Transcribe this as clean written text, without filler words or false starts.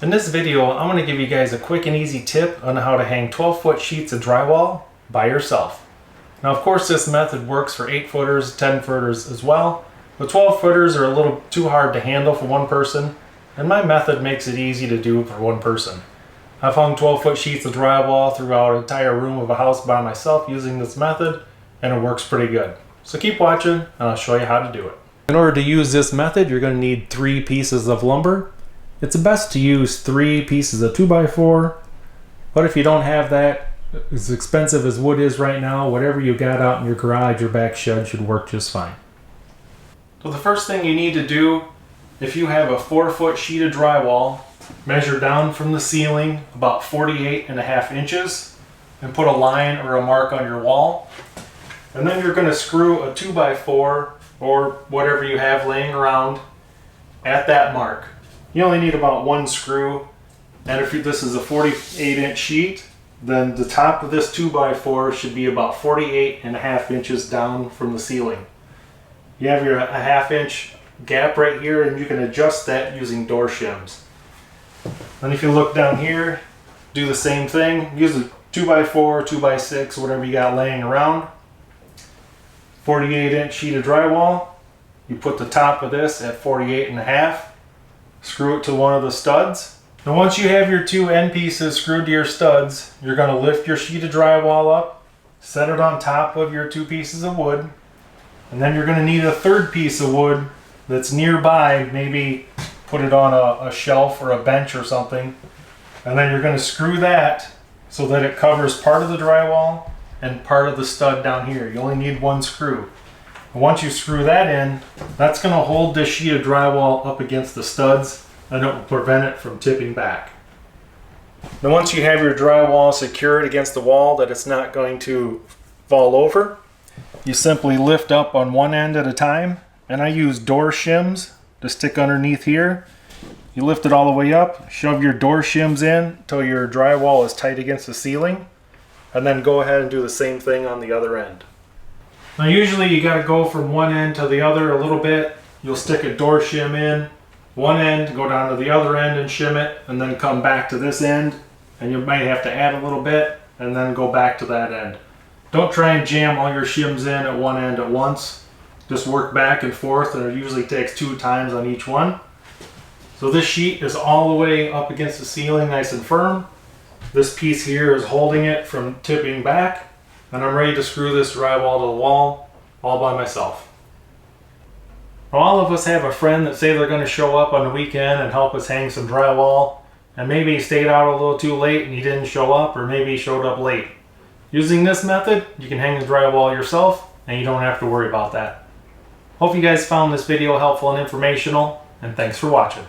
In this video, I'm going to give you guys a quick and easy tip on how to hang 12-foot sheets of drywall by yourself. Now, of course, this method works for 8-footers, 10-footers as well, but 12-footers are a little too hard to handle for one person, and my method makes it easy to do for one person. I've hung 12-foot sheets of drywall throughout an entire room of a house by myself using this method, and it works pretty good. So keep watching, and I'll show you how to do it. In order to use this method, you're going to need 3 pieces of lumber. It's best to use 3 pieces of 2x4, but if you don't have that, as expensive as wood is right now, whatever you got out in your garage or back shed should work just fine. So the first thing you need to do, if you have a 4-foot sheet of drywall, measure down from the ceiling about 48.5 inches and put a line or a mark on your wall. And then you're going to screw a 2x4 or whatever you have laying around at that mark. You only need about 1 screw, and if this is a 48-inch sheet, then the top of this 2x4 should be about 48.5 inches down from the ceiling. You have your a 1/2-inch gap right here, and you can adjust that using door shims. And if you look down here, do the same thing. Use a 2x4, 2x6, whatever you got laying around. 48-inch sheet of drywall. You put the top of this at 48.5. Screw it to one of the studs. Now once you have your 2 end pieces screwed to your studs, you're going to lift your sheet of drywall up, set it on top of your 2 pieces of wood, and then you're going to need a 3rd piece of wood that's nearby. Maybe put it on a shelf or a bench or something, and then you're going to screw that so that it covers part of the drywall and part of the stud down here. You only need 1 screw. Once you screw that in, that's going to hold this sheet of drywall up against the studs, and it will prevent it from tipping back. Now once you have your drywall secured against the wall that it's not going to fall over, you simply lift up on one end at a time, and I use door shims to stick underneath here. You lift it all the way up, shove your door shims in until your drywall is tight against the ceiling, and then go ahead and do the same thing on the other end. Now usually you got to go from one end to the other a little bit. You'll stick a door shim in one end, go down to the other end and shim it, and then come back to this end, and you might have to add a little bit and then go back to that end. Don't try and jam all your shims in at one end at once. Just work back and forth, and it usually takes 2 times on each one. So this sheet is all the way up against the ceiling, nice and firm. This piece here is holding it from tipping back. And I'm ready to screw this drywall to the wall all by myself. Now, all of us have a friend that say they're going to show up on the weekend and help us hang some drywall, and maybe he stayed out a little too late and he didn't show up, or maybe he showed up late. Using this method, you can hang the drywall yourself and you don't have to worry about that. Hope you guys found this video helpful and informational, and thanks for watching.